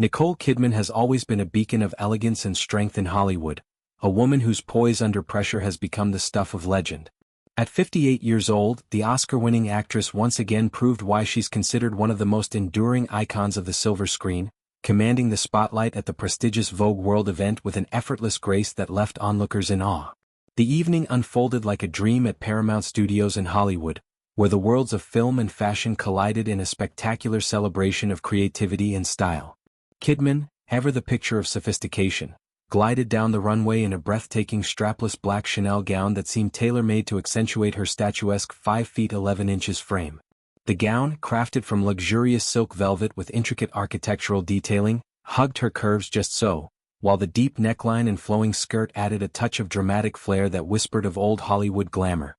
Nicole Kidman has always been a beacon of elegance and strength in Hollywood, a woman whose poise under pressure has become the stuff of legend. At 58 years old, the Oscar-winning actress once again proved why she's considered one of the most enduring icons of the silver screen, commanding the spotlight at the prestigious Vogue World event with an effortless grace that left onlookers in awe. The evening unfolded like a dream at Paramount Studios in Hollywood, where the worlds of film and fashion collided in a spectacular celebration of creativity and style. Kidman, ever the picture of sophistication, glided down the runway in a breathtaking strapless black Chanel gown that seemed tailor-made to accentuate her statuesque 5 feet 11 inches frame. The gown, crafted from luxurious silk velvet with intricate architectural detailing, hugged her curves just so, while the deep neckline and flowing skirt added a touch of dramatic flair that whispered of old Hollywood glamour.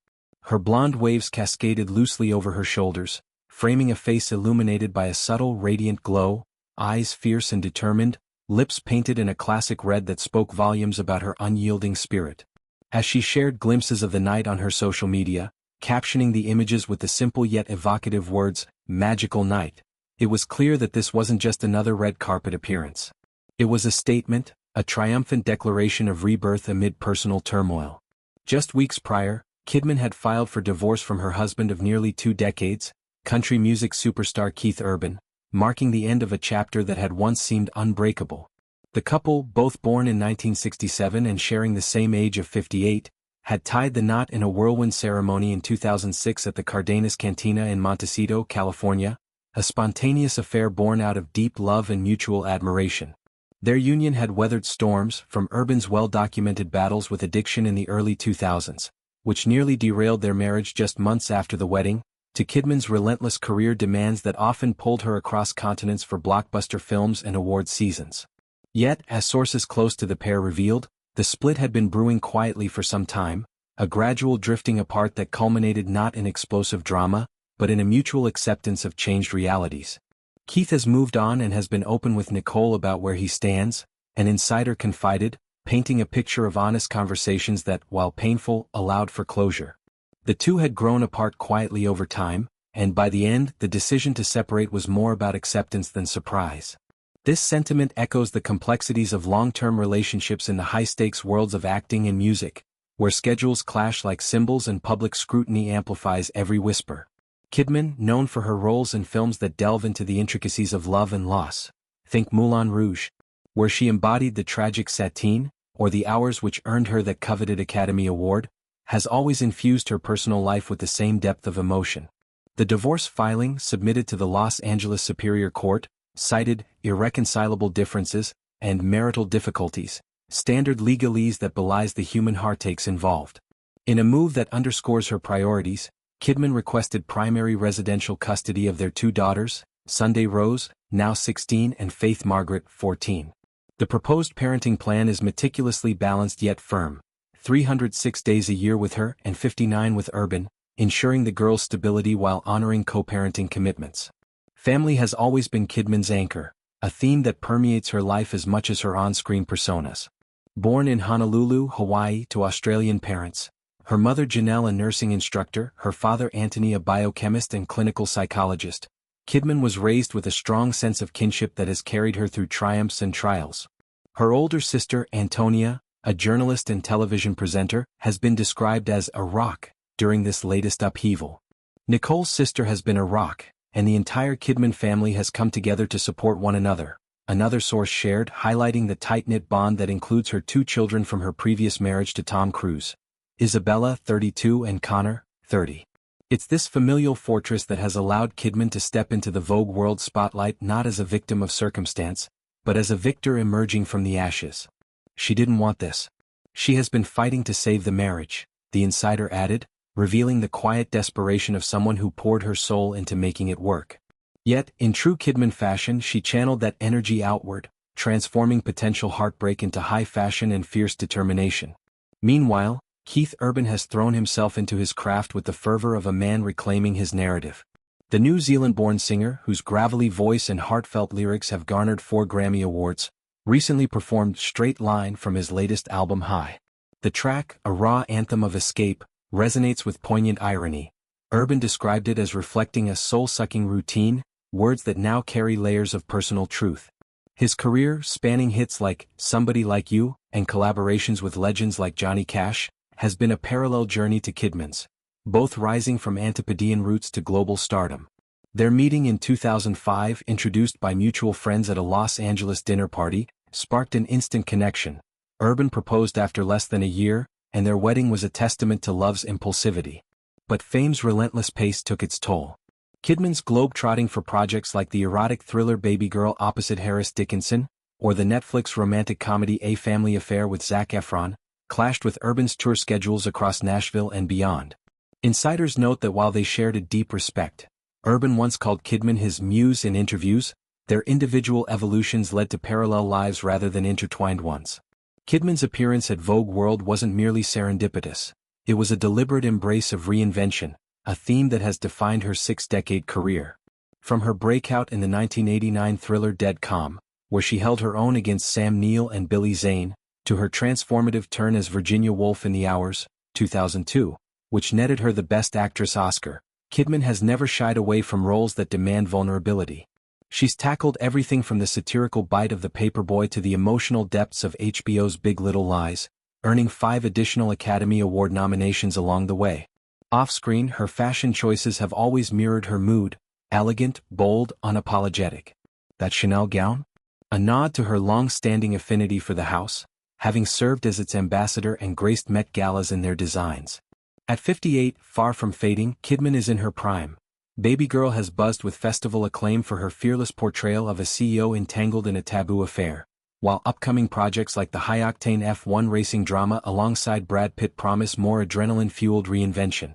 Her blonde waves cascaded loosely over her shoulders, framing a face illuminated by a subtle radiant glow, eyes fierce and determined, lips painted in a classic red that spoke volumes about her unyielding spirit. As she shared glimpses of the night on her social media, captioning the images with the simple yet evocative words, "Magical Night," it was clear that this wasn't just another red carpet appearance. It was a statement, a triumphant declaration of rebirth amid personal turmoil. Just weeks prior, Kidman had filed for divorce from her husband of nearly 2 decades, country music superstar Keith Urban, marking the end of a chapter that had once seemed unbreakable. The couple, both born in 1967 and sharing the same age of 58, had tied the knot in a whirlwind ceremony in 2006 at the Cardenas Cantina in Montecito, California, a spontaneous affair born out of deep love and mutual admiration. Their union had weathered storms, from Urban's well-documented battles with addiction in the early 2000s, which nearly derailed their marriage just months after the wedding, to Kidman's relentless career demands that often pulled her across continents for blockbuster films and award seasons. Yet, as sources close to the pair revealed, the split had been brewing quietly for some time, a gradual drifting apart that culminated not in explosive drama, but in a mutual acceptance of changed realities. Keith has moved on and has been open with Nicole about where he stands, an insider confided, painting a picture of honest conversations that, while painful, allowed for closure. The two had grown apart quietly over time, and by the end, the decision to separate was more about acceptance than surprise. This sentiment echoes the complexities of long-term relationships in the high-stakes worlds of acting and music, where schedules clash like cymbals and public scrutiny amplifies every whisper. Kidman, known for her roles in films that delve into the intricacies of love and loss, think Moulin Rouge, where she embodied the tragic Satine, or The Hours which earned her that coveted Academy Award, has always infused her personal life with the same depth of emotion. The divorce filing submitted to the Los Angeles Superior Court cited irreconcilable differences and marital difficulties, standard legalese that belies the human heartaches involved. In a move that underscores her priorities, Kidman requested primary residential custody of their 2 daughters, Sunday Rose, now 16, and Faith Margaret, 14. The proposed parenting plan is meticulously balanced yet firm, 306 days a year with her and 59 with Urban, ensuring the girls' stability while honoring co-parenting commitments. Family has always been Kidman's anchor, a theme that permeates her life as much as her on-screen personas. Born in Honolulu, Hawaii to Australian parents, her mother Janelle a nursing instructor, her father Anthony a biochemist and clinical psychologist, Kidman was raised with a strong sense of kinship that has carried her through triumphs and trials. Her older sister Antonia, a journalist and television presenter, has been described as a rock during this latest upheaval. Nicole's sister has been a rock, and the entire Kidman family has come together to support one another, another source shared, highlighting the tight-knit bond that includes her 2 children from her previous marriage to Tom Cruise, Isabella, 32, and Connor, 30. It's this familial fortress that has allowed Kidman to step into the Vogue World spotlight not as a victim of circumstance, but as a victor emerging from the ashes. She didn't want this. She has been fighting to save the marriage, the insider added, revealing the quiet desperation of someone who poured her soul into making it work. Yet, in true Kidman fashion, she channeled that energy outward, transforming potential heartbreak into high fashion and fierce determination. Meanwhile, Keith Urban has thrown himself into his craft with the fervor of a man reclaiming his narrative. The New Zealand-born singer, whose gravelly voice and heartfelt lyrics have garnered 4 Grammy Awards, recently performed Straight Line from his latest album High. The track, a raw anthem of escape, resonates with poignant irony. Urban described it as reflecting a soul-sucking routine, words that now carry layers of personal truth. His career, spanning hits like Somebody Like You and collaborations with legends like Johnny Cash, has been a parallel journey to Kidman's, both rising from Antipodean roots to global stardom. Their meeting in 2005, introduced by mutual friends at a Los Angeles dinner party, sparked an instant connection. Urban proposed after less than a year, and their wedding was a testament to love's impulsivity. But fame's relentless pace took its toll. Kidman's globe-trotting for projects like the erotic thriller Baby Girl opposite Harris Dickinson, or the Netflix romantic comedy A Family Affair with Zac Efron, clashed with Urban's tour schedules across Nashville and beyond. Insiders note that while they shared a deep respect, Urban once called Kidman his muse in interviews. Their individual evolutions led to parallel lives rather than intertwined ones. Kidman's appearance at Vogue World wasn't merely serendipitous. It was a deliberate embrace of reinvention, a theme that has defined her six-decade career. From her breakout in the 1989 thriller Dead Calm, where she held her own against Sam Neill and Billy Zane, to her transformative turn as Virginia Woolf in The Hours, 2002, which netted her the Best Actress Oscar, Kidman has never shied away from roles that demand vulnerability. She's tackled everything from the satirical bite of The Paperboy to the emotional depths of HBO's Big Little Lies, earning 5 additional Academy Award nominations along the way. Off-screen, her fashion choices have always mirrored her mood: elegant, bold, unapologetic. That Chanel gown? A nod to her long-standing affinity for the house, having served as its ambassador and graced Met Galas in their designs. At 58, far from fading, Kidman is in her prime. Baby Girl has buzzed with festival acclaim for her fearless portrayal of a CEO entangled in a taboo affair, while upcoming projects like the high-octane F1 racing drama alongside Brad Pitt promise more adrenaline-fueled reinvention.